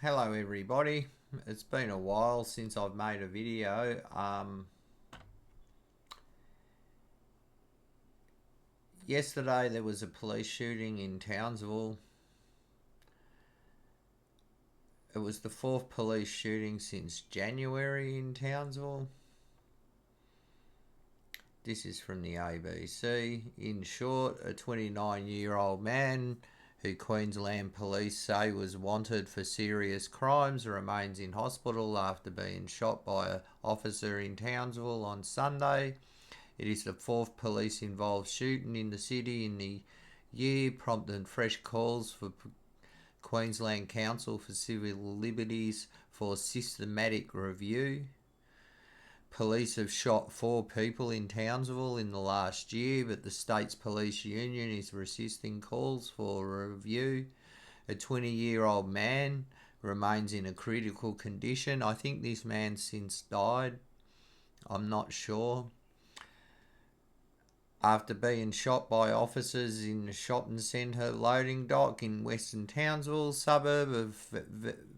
Hello everybody. It's been a while since I've made a video. Yesterday there was a police shooting in Townsville. It was the fourth police shooting since January in Townsville. This is from the ABC. In short, a 29-year-old man who Queensland police say was wanted for serious crimes remains in hospital after being shot by an officer in Townsville on Sunday. It is the fourth police involved shooting in the city in the year, prompting fresh calls for Queensland Council for Civil Liberties for systematic review. Police have shot 4 people in Townsville in the last year, but the state's police union is resisting calls for a review. A 20-year-old man remains in a critical condition. I think this man since died. I'm not sure. After being shot by officers in the shopping centre loading dock in Western Townsville, suburb of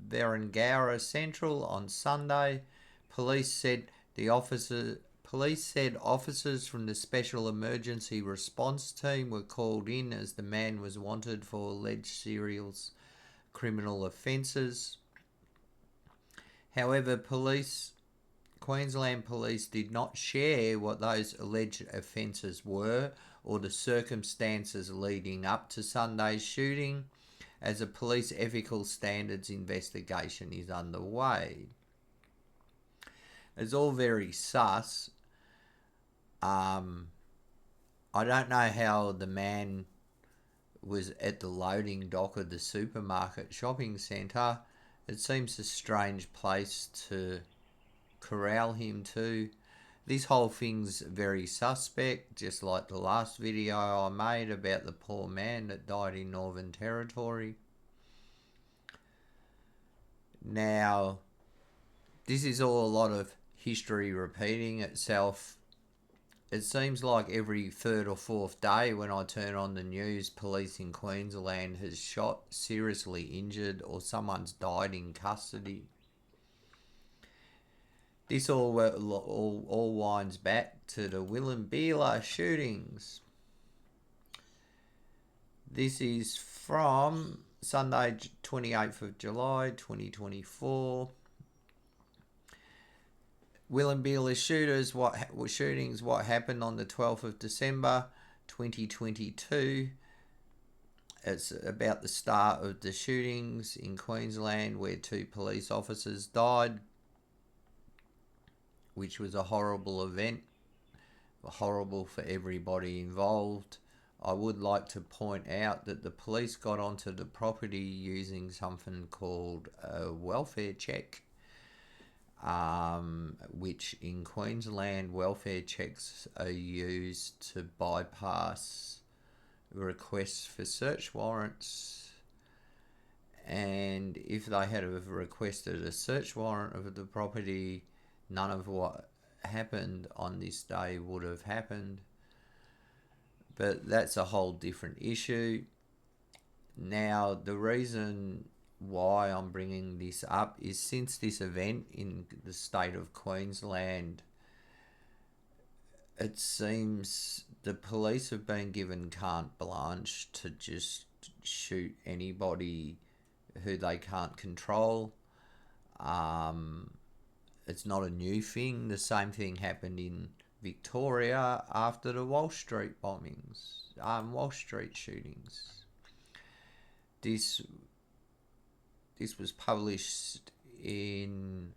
Wieambilla Central on Sunday, police said officers from the Special Emergency Response Team were called in as the man was wanted for alleged serious criminal offences. However, Queensland Police did not share what those alleged offences were or the circumstances leading up to Sunday's shooting, as a police ethical standards investigation is underway. It's all very sus. I don't know how the man was at the loading dock of the supermarket shopping centre. It seems a strange place to corral him to. This whole thing's very suspect, just like the last video I made about the poor man that died in Northern Territory. Now, this is all a lot of history repeating itself. It seems like every third or fourth day when I turn on the news, police in Queensland has shot, seriously injured, or someone's died in custody. This all winds back to the Wieambilla Shootings. This is from Sunday, 28th of July, 2024. Wieambilla shootings. What happened on the 12th of December, 2022. It's about the start of the shootings in Queensland where 2 police officers died, which was a horrible event, horrible for everybody involved. I would like to point out that the police got onto the property using something called a welfare check, which in Queensland, welfare checks are used to bypass requests for search warrants. And if they had requested a search warrant of the property, none of what happened on this day would have happened. But that's a whole different issue. Now, the reason why I'm bringing this up is since this event in the state of Queensland, it seems the police have been given carte blanche to just shoot anybody who they can't control. It's not a new thing. The same thing happened in Victoria after the Wall Street bombings, Wall Street shootings. This was published in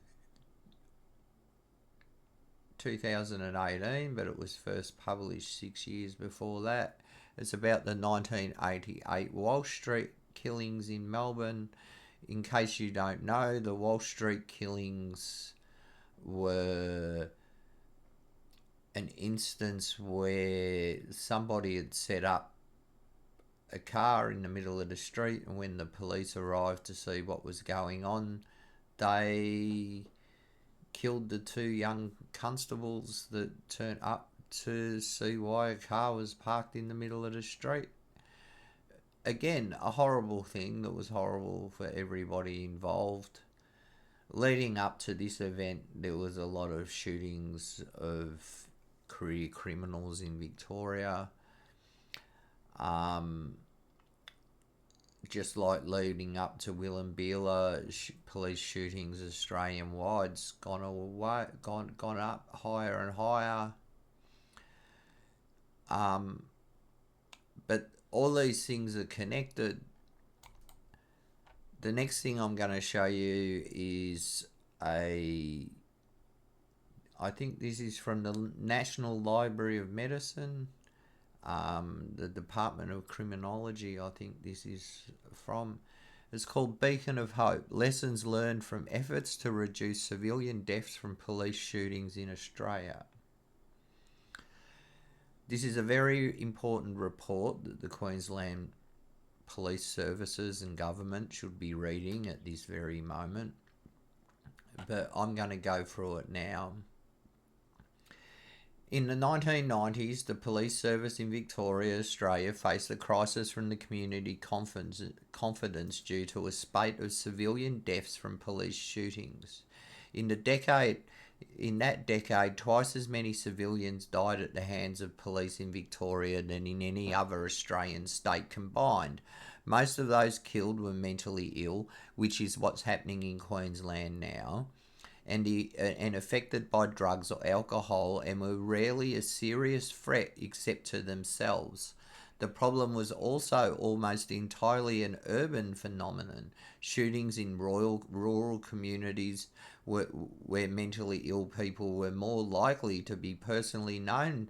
2018, but it was first published 6 years before that. It's about the 1988 Wall Street killings in Melbourne. In case you don't know, the Wall Street killings were an instance where somebody had set up a car in the middle of the street, and when the police arrived to see what was going on, they killed the 2 young constables that turned up to see why a car was parked in the middle of the street. again, a horrible thing that was horrible for everybody involved. Leading up to this event, there was a lot of shootings of career criminals in Victoria. Just like leading up to Wieambilla police shootings Australian wide's gone up higher and higher. But all these things are connected. The next thing I'm going to show you is I think this is from the National Library of Medicine, the Department of Criminology, I think this is from. It's called Beacon of Hope, Lessons Learned from Efforts to Reduce Civilian Deaths from Police Shootings in Australia. This is a very important report that the Queensland Police Services and government should be reading at this very moment. But I'm going to go through it now. In the 1990s, the police service in Victoria, Australia, faced a crisis from the community confidence due to a spate of civilian deaths from police shootings. In that decade, twice as many civilians died at the hands of police in Victoria than in any other Australian state combined. Most of those killed were mentally ill, which is what's happening in Queensland now, and affected by drugs or alcohol, and were rarely a serious threat except to themselves. The problem was also almost entirely an urban phenomenon. Shootings in rural communities where mentally ill people were more likely to be personally known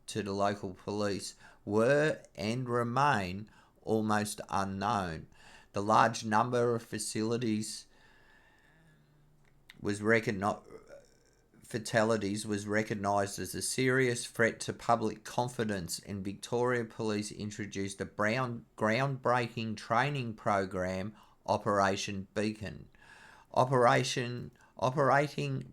to the local police were and remain almost unknown. The large number of fatalities was recognised as a serious threat to public confidence, and Victoria Police introduced a groundbreaking training program, Operation Beacon. Operating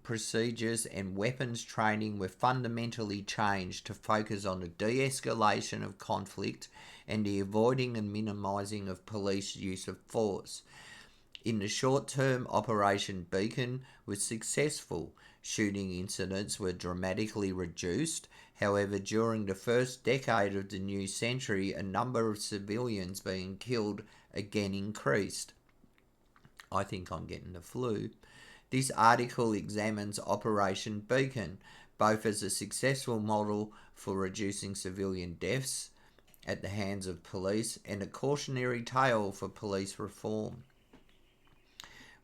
procedures and weapons training were fundamentally changed to focus on the de-escalation of conflict and the avoiding and minimising of police use of force. In the short term, Operation Beacon was successful. Shooting incidents were dramatically reduced. However, during the first decade of the new century, a number of civilians being killed again increased. I think I'm getting the flu. This article examines Operation Beacon, both as a successful model for reducing civilian deaths at the hands of police and a cautionary tale for police reform.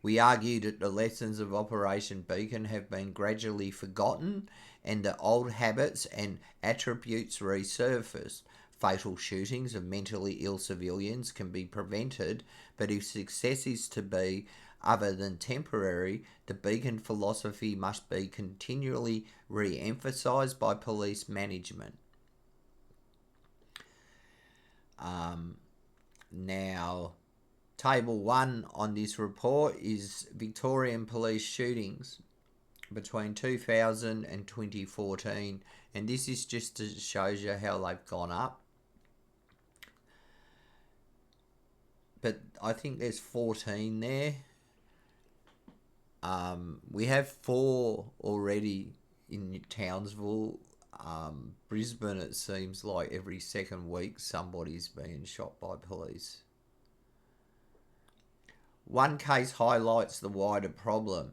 We argue that the lessons of Operation Beacon have been gradually forgotten and that old habits and attributes resurfaced. Fatal shootings of mentally ill civilians can be prevented, but if success is to be other than temporary, the Beacon philosophy must be continually re-emphasised by police management. Now, Table 1 on this report is Victorian police shootings between 2000 and 2014, and this is just to show you how they've gone up. But I think there's 14 there. We have 4 already in Townsville. Brisbane, it seems like every second week somebody's being shot by police. One case highlights the wider problem.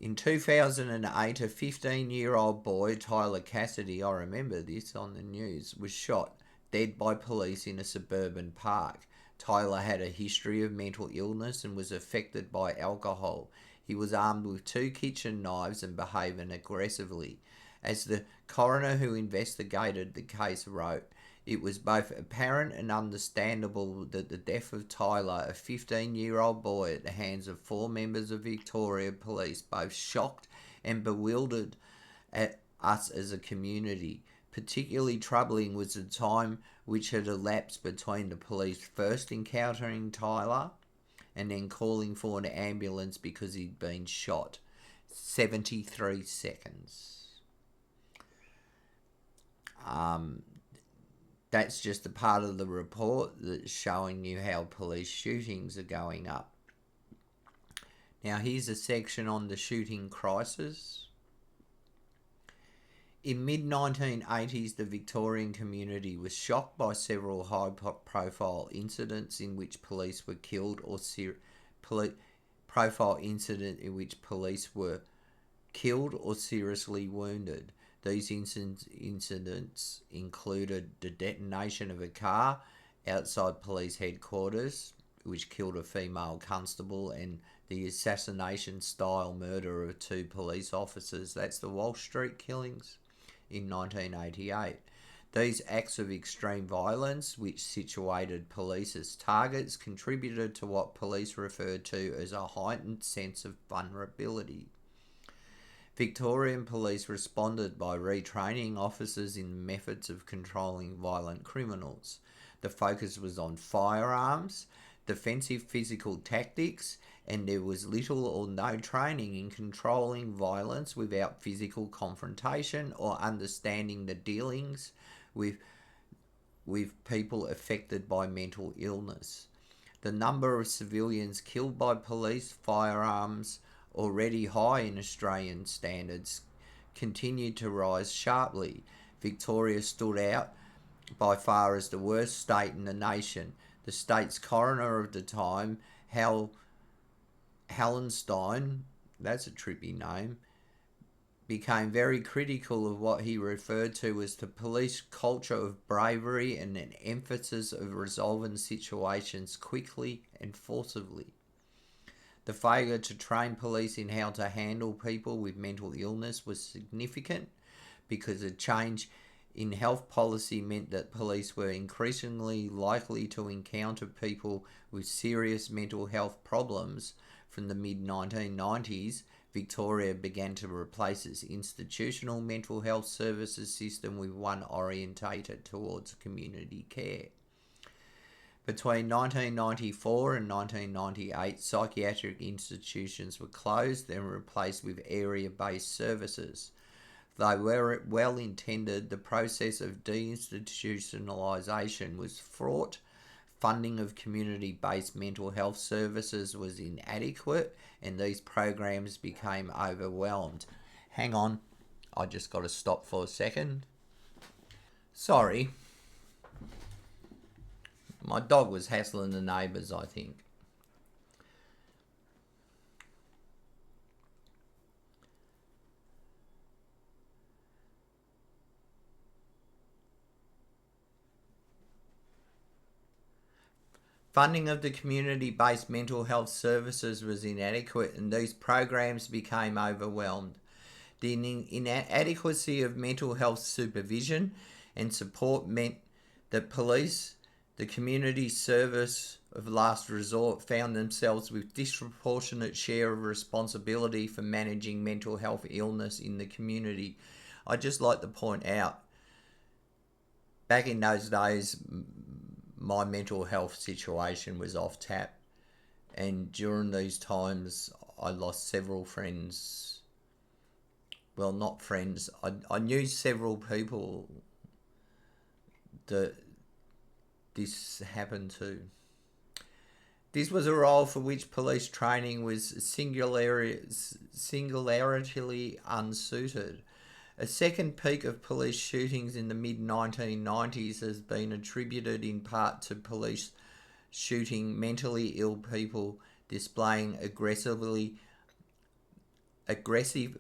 In 2008, a 15-year-old boy, Tyler Cassidy, I remember this on the news, was shot dead by police in a suburban park. Tyler had a history of mental illness and was affected by alcohol. He was armed with 2 kitchen knives and behaving aggressively. As the coroner who investigated the case wrote, it was both apparent and understandable that the death of Tyler, a 15-year-old boy, at the hands of 4 members of Victoria Police, both shocked and bewildered at us as a community. Particularly troubling was the time which had elapsed between the police first encountering Tyler and then calling for an ambulance because he'd been shot. 73 seconds. That's just a part of the report that's showing you how police shootings are going up. Now here's a section on the shooting crisis. In mid-1980s, the Victorian community was shocked by several high-profile incidents in which police were killed or seriously wounded. These incidents included the detonation of a car outside police headquarters, which killed a female constable, and the assassination-style murder of 2 police officers. That's the Walsh Street killings in 1988. These acts of extreme violence, which situated police as targets, contributed to what police referred to as a heightened sense of vulnerability. Victorian police responded by retraining officers in methods of controlling violent criminals. The focus was on firearms, defensive physical tactics, and there was little or no training in controlling violence without physical confrontation or understanding the dealings with people affected by mental illness. The number of civilians killed by police, firearms, already high in Australian standards, continued to rise sharply. Victoria stood out by far as the worst state in the nation. The state's coroner of the time, Hallenstein, that's a trippy name, became very critical of what he referred to as the police culture of bravery and an emphasis of resolving situations quickly and forcibly. The failure to train police in how to handle people with mental illness was significant because a change in health policy meant that police were increasingly likely to encounter people with serious mental health problems. From the mid-1990s, Victoria began to replace its institutional mental health services system with one orientated towards community care. Between 1994 and 1998, psychiatric institutions were closed and replaced with area-based services. Though well intended, the process of deinstitutionalisation was fraught. Funding of community-based mental health services was inadequate, and these programs became overwhelmed. Hang on, I just got to stop for a second. Sorry. My dog was hassling the neighbours, I think. Funding of the community-based mental health services was inadequate, and these programs became overwhelmed. The inadequacy of mental health supervision and support meant that police, the community service of last resort, found themselves with disproportionate share of responsibility for managing mental health illness in the community. I'd just like to point out, back in those days, my mental health situation was off tap, and during these times I lost several friends. Well, not friends. I knew several people that this happened to. This was a role for which police training was singularly unsuited. A second peak of police shootings in the mid-1990s has been attributed in part to police shooting mentally ill people displaying aggressive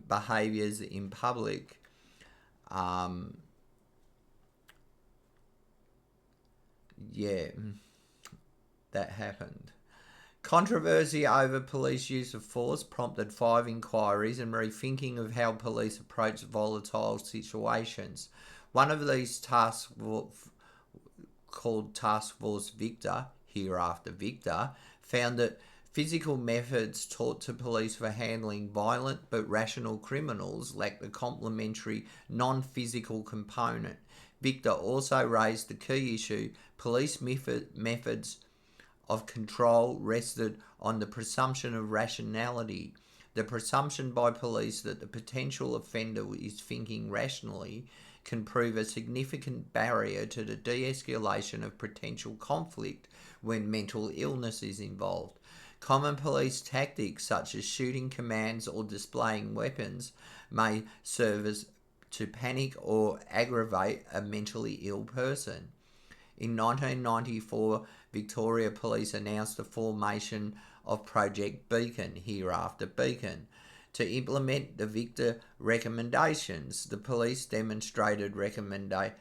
behaviours in public. That happened. Controversy over police use of force prompted 5 inquiries and rethinking of how police approach volatile situations. One of these called Task Force Victor, hereafter Victor, found that physical methods taught to police for handling violent but rational criminals lacked the complementary non-physical component. Victor also raised the key issue: police methods of control rested on the presumption of rationality. The presumption by police that the potential offender is thinking rationally can prove a significant barrier to the de-escalation of potential conflict when mental illness is involved. Common police tactics such as shooting commands or displaying weapons may serve as to panic or aggravate a mentally ill person. In 1994, Victoria Police announced the formation of Project Beacon, hereafter Beacon. To implement the Victor recommendations, the police demonstrated recognition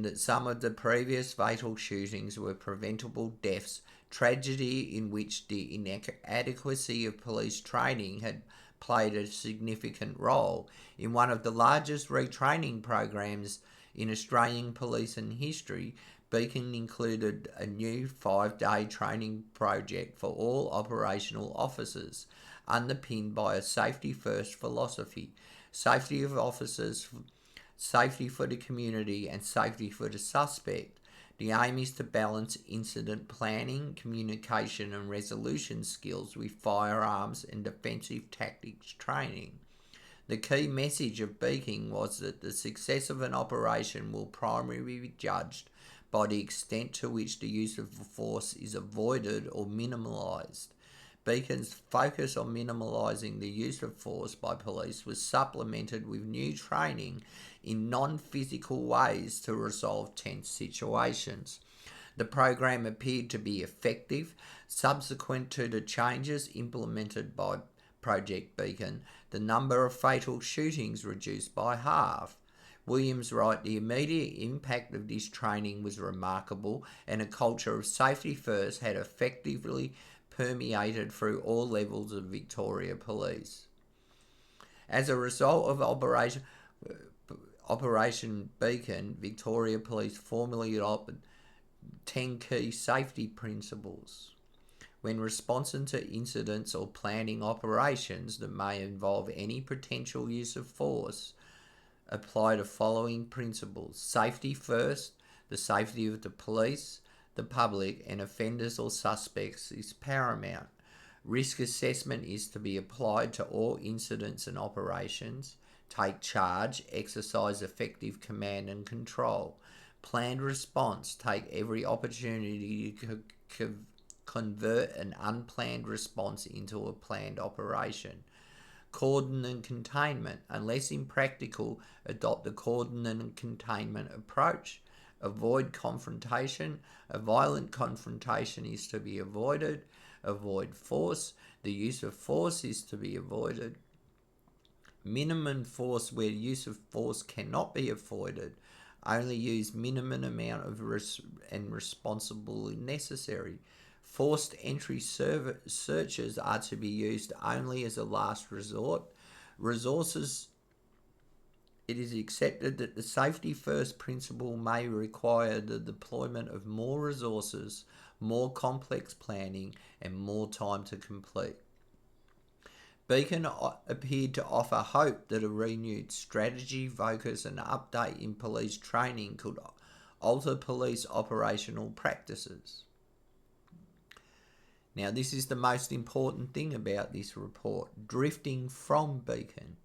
that some of the previous fatal shootings were preventable deaths, tragedy in which the inadequacy of police training had played a significant role. In one of the largest retraining programs in Australian policing history, Beacon included a new 5-day training project for all operational officers, underpinned by a safety-first philosophy. Safety of officers, safety for the community, and safety for the suspect. The aim is to balance incident planning, communication and resolution skills with firearms and defensive tactics training. The key message of Beacon was that the success of an operation will primarily be judged by the extent to which the use of force is avoided or minimalised. Beacon's focus on minimalising the use of force by police was supplemented with new training in non-physical ways to resolve tense situations. The program appeared to be effective. Subsequent to the changes implemented by Project Beacon, the number of fatal shootings reduced by half. Williams writes, the immediate impact of this training was remarkable, and a culture of safety first had effectively permeated through all levels of Victoria Police. As a result of Operation Beacon, Victoria Police formally adopted 10 key safety principles. When responding to incidents or planning operations that may involve any potential use of force, apply the following principles. Safety first. The safety of the police, the public, and offenders or suspects is paramount. Risk assessment is to be applied to all incidents and operations. Take charge, exercise effective command and control. Planned response, take every opportunity to convert an unplanned response into a planned operation. Cordon and containment, unless impractical, adopt the cordon and containment approach. Avoid confrontation. A violent confrontation is to be avoided. Avoid force. The use of force is to be avoided. Minimum force where use of force cannot be avoided. Only use minimum amount of and responsible necessary. Forced entry searches are to be used only as a last resort. Resources. It is accepted that the safety first principle may require the deployment of more resources, more complex planning, and more time to complete. Beacon appeared to offer hope that a renewed strategy, focus, and update in police training could alter police operational practices. Now, this is the most important thing about this report, drifting from Beacon.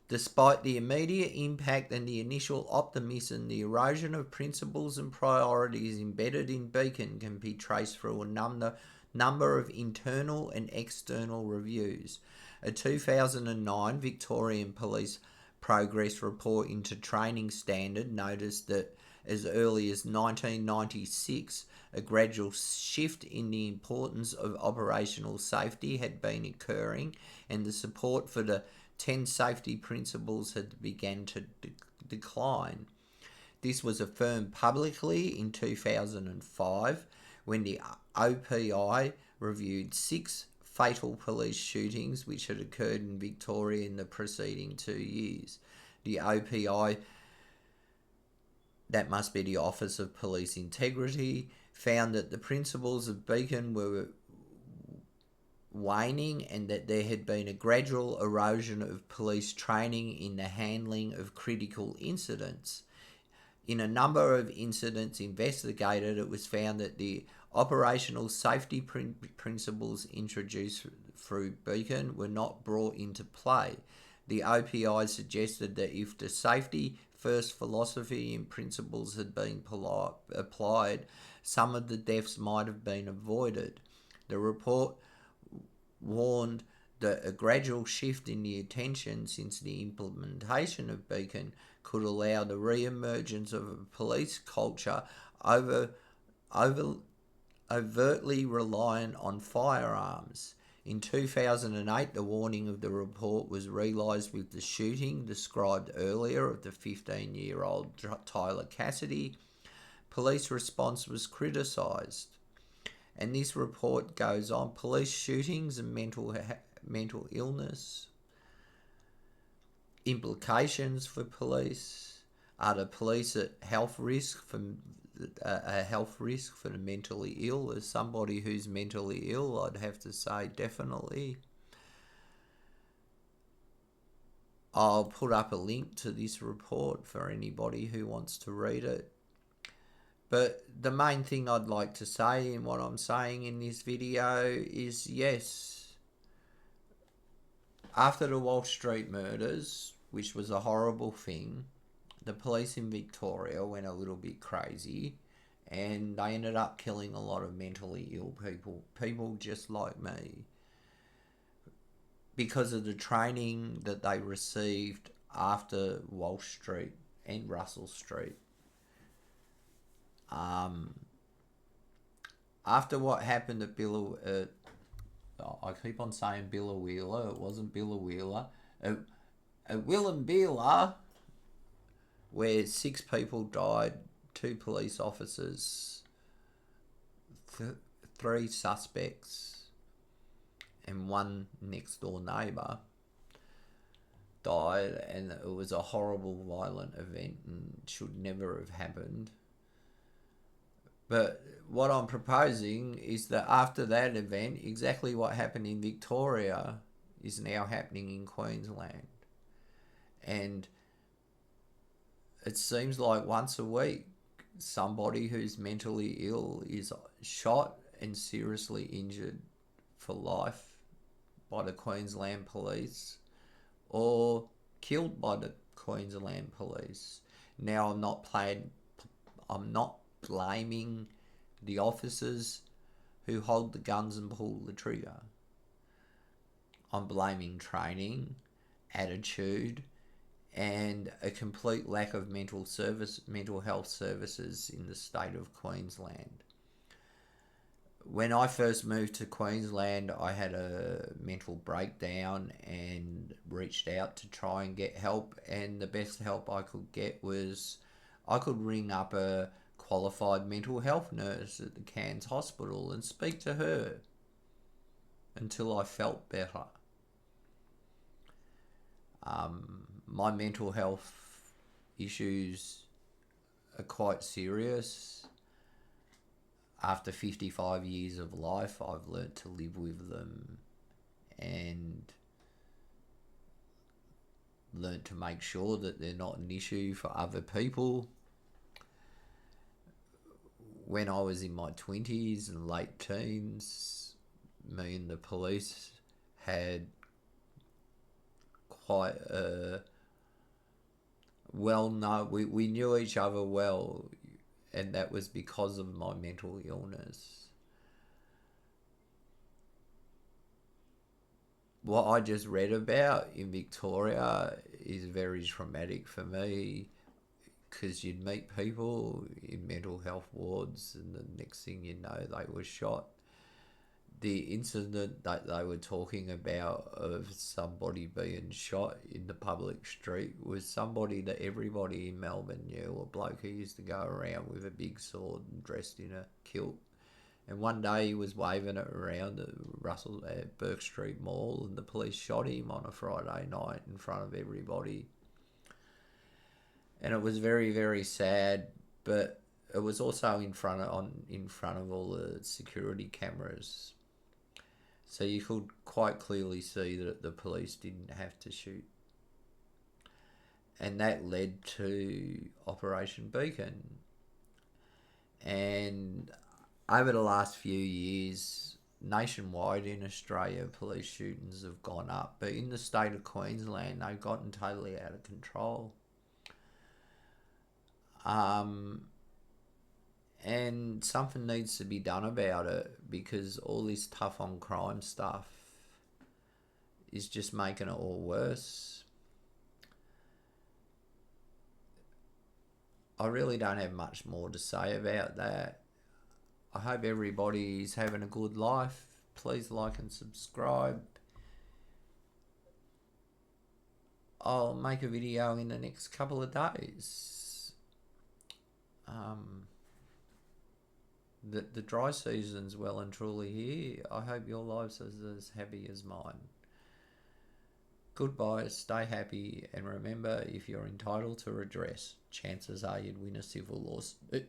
Despite the immediate impact and the initial optimism, the erosion of principles and priorities embedded in Beacon can be traced through a number of internal and external reviews. A 2009 Victorian Police Progress Report into Training Standard noticed that as early as 1996, a gradual shift in the importance of operational safety had been occurring, and the support for the 10 safety principles had begun to decline. This was affirmed publicly in 2005 when the OPI reviewed 6 fatal police shootings which had occurred in Victoria in the preceding 2 years. The OPI, that must be the Office of Police Integrity, found that the principles of Beacon were waning and that there had been a gradual erosion of police training in the handling of critical incidents. In a number of incidents investigated, it was found that the operational safety principles introduced through Beacon were not brought into play. The OPI suggested that if the safety first philosophy and principles had been applied, some of the deaths might have been avoided. The report warned that a gradual shift in the attention since the implementation of Beacon could allow the re-emergence of a police culture overtly reliant on firearms. In 2008, the warning of the report was realised with the shooting described earlier of the 15-year-old Tyler Cassidy. Police response was criticised. And this report goes on, police shootings and mental illness, implications for police. Are the police at health risk for the mentally ill? As somebody who's mentally ill, I'd have to say definitely. I'll put up a link to this report for anybody who wants to read it. But the main thing I'd like to say in what I'm saying in this video is, yes, after the Walsh Street murders, which was a horrible thing, the police in Victoria went a little bit crazy and they ended up killing a lot of mentally ill people just like me, because of the training that they received after Walsh Street and Russell Street. After what happened at I keep on saying Billawheeler, it wasn't Billawheeler, at Wieambilla, where 6 people died, 2 police officers, 3 suspects, and 1 next door neighbour died, and it was a horrible, violent event and should never have happened. But what I'm proposing is that after that event, exactly what happened in Victoria is now happening in Queensland. And it seems like once a week, somebody who's mentally ill is shot and seriously injured for life by the Queensland police or killed by the Queensland police. Now, I'm not blaming the officers who hold the guns and pull the trigger. I'm blaming training, attitude, and a complete lack of mental health services in the state of Queensland. When I first moved to Queensland, I had a mental breakdown and reached out to try and get help, and the best help I could get was I could ring up a qualified mental health nurse at the Cairns Hospital and speak to her until I felt better. My mental health issues are quite serious. After 55 years of life, I've learnt to live with them and learnt to make sure that they're not an issue for other people. When I was in my 20s and late teens, me and the police had quite a we knew each other well, and that was because of my mental illness. What I just read about in Victoria is very traumatic for me, because you'd meet people in mental health wards and the next thing you know, they were shot. The incident that they were talking about of somebody being shot in the public street was somebody that everybody in Melbourne knew, a bloke who used to go around with a big sword and dressed in a kilt. And one day he was waving it around at Burke Street Mall, and the police shot him on a Friday night in front of everybody. And it was very, very sad, but it was also in front of all the security cameras. So you could quite clearly see that the police didn't have to shoot. And that led to Operation Beacon. And over the last few years, nationwide in Australia, police shootings have gone up, but in the state of Queensland, they've gotten totally out of control. And something needs to be done about it, because all this tough on crime stuff is just making it all worse. I really don't have much more to say about that. I hope everybody's having a good life. Please like and subscribe. I'll make a video in the next couple of days. The dry season's well and truly here. I hope your lives are as happy as mine. Goodbye, stay happy, and remember, if you're entitled to redress, chances are you'd win a civil lawsuit.